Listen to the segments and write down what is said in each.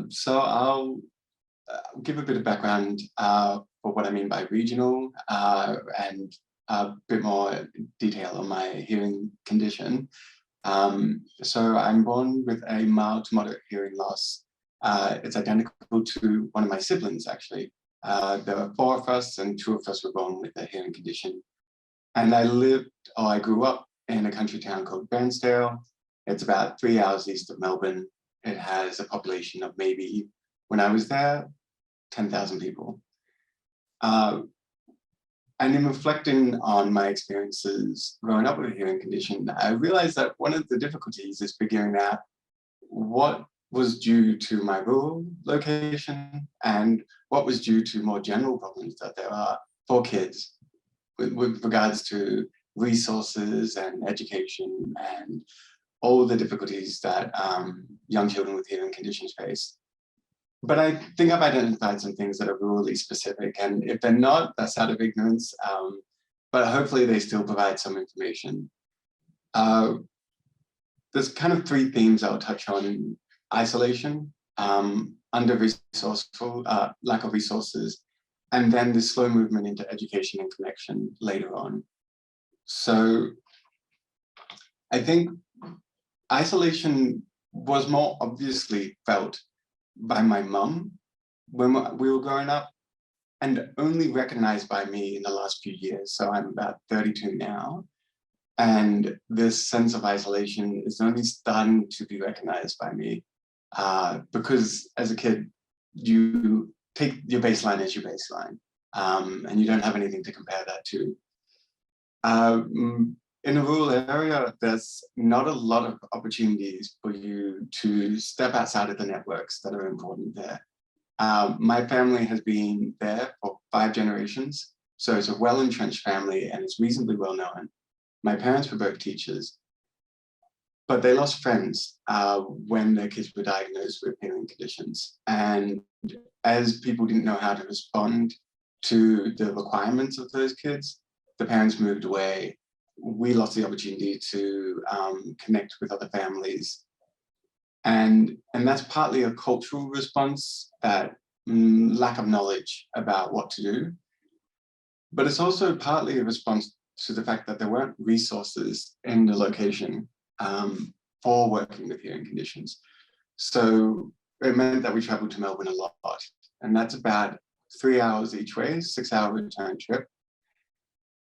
So I'll give a bit of background for what I mean by regional and a bit more detail on my hearing condition. So I'm born with a mild to moderate hearing loss. It's identical to one of my siblings, actually. There were 4 of us, and 2 of us were born with a hearing condition. And I grew up in a country town called Bairnsdale. It's about 3 hours east of Melbourne. It has a population of maybe, when I was there, 10,000 people. And in reflecting on my experiences growing up with a hearing condition, I realized that one of the difficulties is figuring out what was due to my rural location and what was due to more general problems that there are for kids with regards to resources and education and all the difficulties that young children with hearing conditions face. But I think I've identified some things that are rurally specific, and if they're not, that's out of ignorance, but hopefully they still provide some information. There's kind of 3 themes I'll touch on: isolation, under-resourceful, lack of resources, and then the slow movement into education and connection later on. So I think isolation was more obviously felt by my mum when we were growing up, and only recognized by me in the last few years. So I'm about 32 now, and this sense of isolation is only starting to be recognized by me because as a kid, you take your baseline as your baseline, and you don't have anything to compare that to. In a rural area, there's not a lot of opportunities for you to step outside of the networks that are important there. My family has been there for 5 generations, so it's a well-entrenched family and it's reasonably well known. My parents were both teachers, but they lost friends when their kids were diagnosed with hearing conditions. And as people didn't know how to respond to the requirements of those kids, the parents moved away. We lost the opportunity to connect with other families. And that's partly a cultural response, that lack of knowledge about what to do. But it's also partly a response to the fact that there weren't resources in the location for working with hearing conditions. So it meant that we traveled to Melbourne a lot. And that's about 3 hours each way, 6-hour return trip.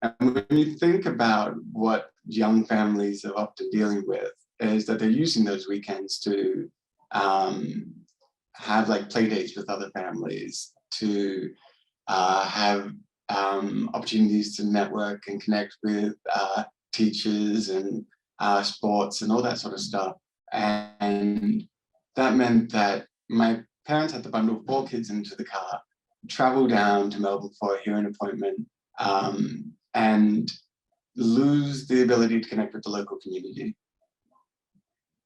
And when you think about what young families are often dealing with, is that they're using those weekends to have like play dates with other families, to have opportunities to network and connect with teachers and sports and all that sort of stuff. And that meant that my parents had to bundle 4 kids into the car, travel down to Melbourne for a hearing appointment, and lose the ability to connect with the local community.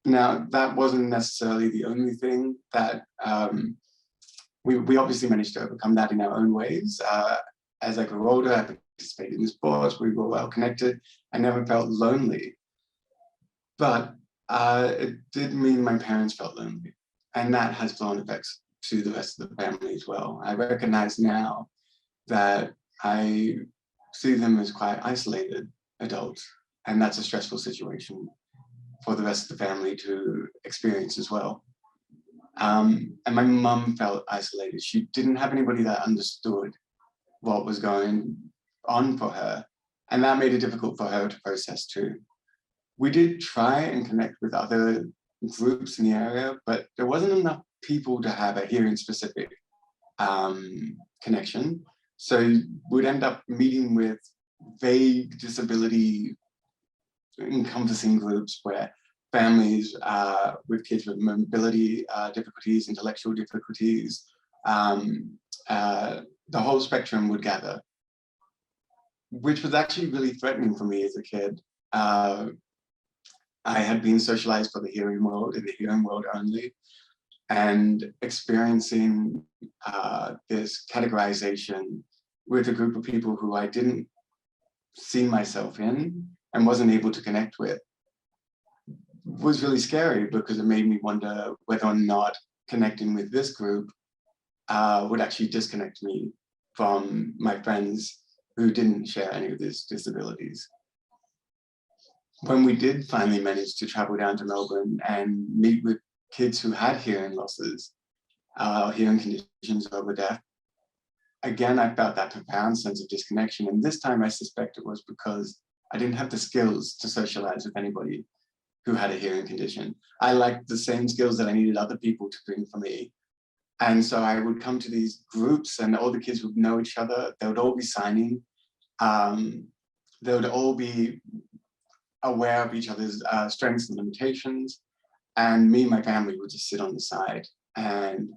Now, that wasn't necessarily the only thing that we obviously managed to overcome that in our own ways. As I grew older, I participated in sports, we were well connected. I never felt lonely, but it did mean my parents felt lonely, and that has flown effects to the rest of the family as well. I recognize now that I see them as quite isolated adults, and that's a stressful situation for the rest of the family to experience as well. And my mum felt isolated. She didn't have anybody that understood what was going on for her, and that made it difficult for her to process too. We did try and connect with other groups in the area, but there wasn't enough people to have a hearing specific connection. So we'd end up meeting with vague disability encompassing groups where families with kids with mobility difficulties, intellectual difficulties, the whole spectrum would gather, which was actually really threatening for me as a kid. I had been socialized for the hearing world, in the hearing world only, and experiencing this categorization with a group of people who I didn't see myself in and wasn't able to connect with was really scary because it made me wonder whether or not connecting with this group would actually disconnect me from my friends who didn't share any of these disabilities. When we did finally manage to travel down to Melbourne and meet with kids who had hearing losses, hearing conditions over death, again, I felt that profound sense of disconnection. And this time I suspect it was because I didn't have the skills to socialize with anybody who had a hearing condition. I lacked the same skills that I needed other people to bring for me. And so I would come to these groups and all the kids would know each other. They would all be signing. They would all be aware of each other's strengths and limitations. And me and my family would just sit on the side. And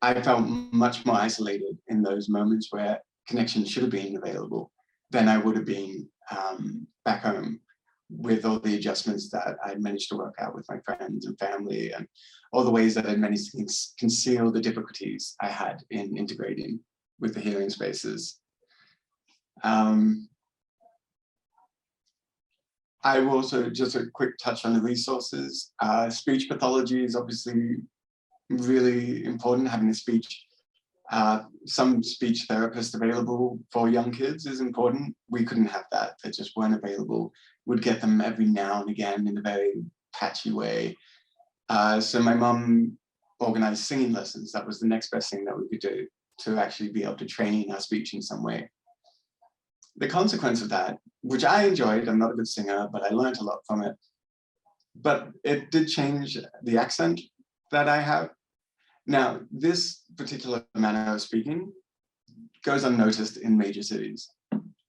I felt much more isolated in those moments where connection should have been available than I would have been back home, with all the adjustments that I managed to work out with my friends and family, and all the ways that I managed to conceal the difficulties I had in integrating with the hearing spaces. I will also, just a quick touch on the resources. Speech pathology is obviously really important. Having a speech, some speech therapists available for young kids is important. We couldn't have that. They just weren't available. We'd get them every now and again in a very patchy way. So my mum organized singing lessons. That was the next best thing that we could do to actually be able to train our speech in some way. The consequence of that, which I enjoyed, I'm not a good singer, but I learned a lot from it. But it did change the accent that I have. Now, this particular manner of speaking goes unnoticed in major cities.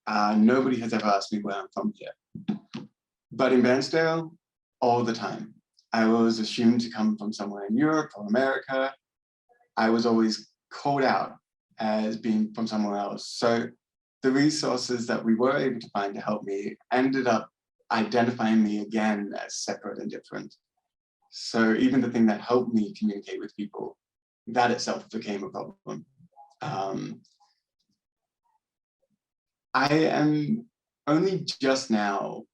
Nobody has ever asked me where I'm from here. But in Bairnsdale, all the time. I was assumed to come from somewhere in Europe or America. I was always called out as being from somewhere else. So the resources that we were able to find to help me ended up identifying me again as separate and different. So even the thing that helped me communicate with people, that itself became a problem. I am only just now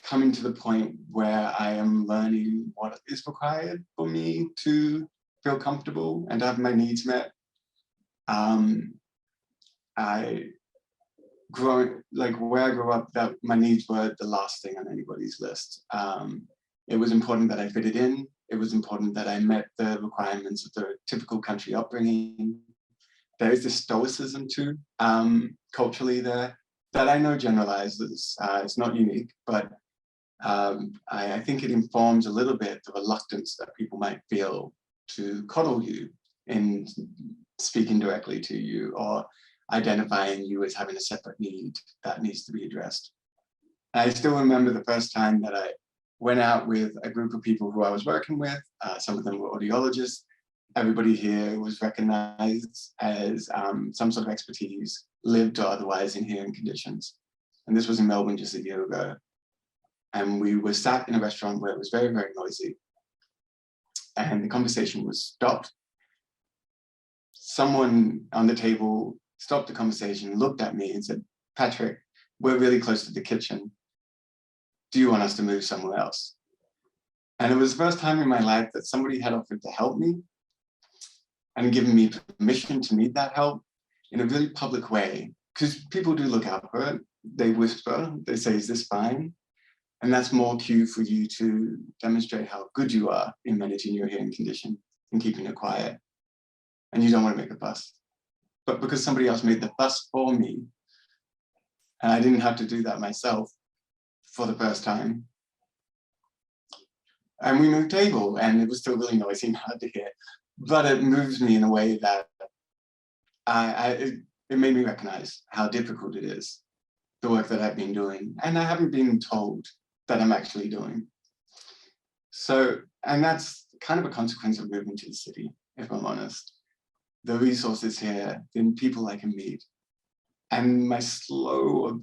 coming to the point where I am learning what is required for me to feel comfortable and to have my needs met. Where I grew up, that my needs were the last thing on anybody's list. It was important that I fitted in. It was important that I met the requirements of the typical country upbringing. There is this stoicism too, culturally there, that I know generalizes. It's not unique, but I think it informs a little bit the reluctance that people might feel to coddle you in speaking directly to you or identifying you as having a separate need that needs to be addressed. I still remember the first time that I went out with a group of people who I was working with. Some of them were audiologists. Everybody here was recognized as some sort of expertise, lived or otherwise, in hearing conditions. And this was in Melbourne just a year ago. And we were sat in a restaurant where it was very, very noisy. And the conversation was stopped. Someone on the table stopped the conversation, looked at me and said, "Patrick, we're really close to the kitchen. Do you want us to move somewhere else?" And it was the first time in my life that somebody had offered to help me and given me permission to need that help in a really public way. Because people do look out for it. They whisper, they say, "Is this fine?" And that's more cue for you to demonstrate how good you are in managing your hearing condition and keeping it quiet. And you don't want to make a fuss. But because somebody else made the fuss for me, and I didn't have to do that myself for the first time, and we moved table, and it was still really noisy and hard to hear, but it moves me in a way that it made me recognize how difficult it is, the work that I've been doing, and I haven't been told that I'm actually doing. So, and that's kind of a consequence of moving to the city, if I'm honest. The resources here, the people I can meet, and my slow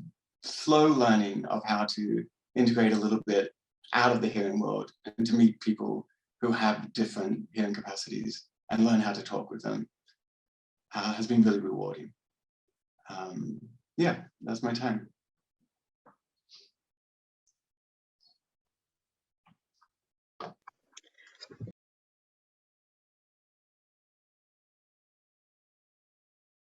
learning of how to integrate a little bit out of the hearing world and to meet people who have different hearing capacities and learn how to talk with them has been really rewarding. Yeah, that's my time.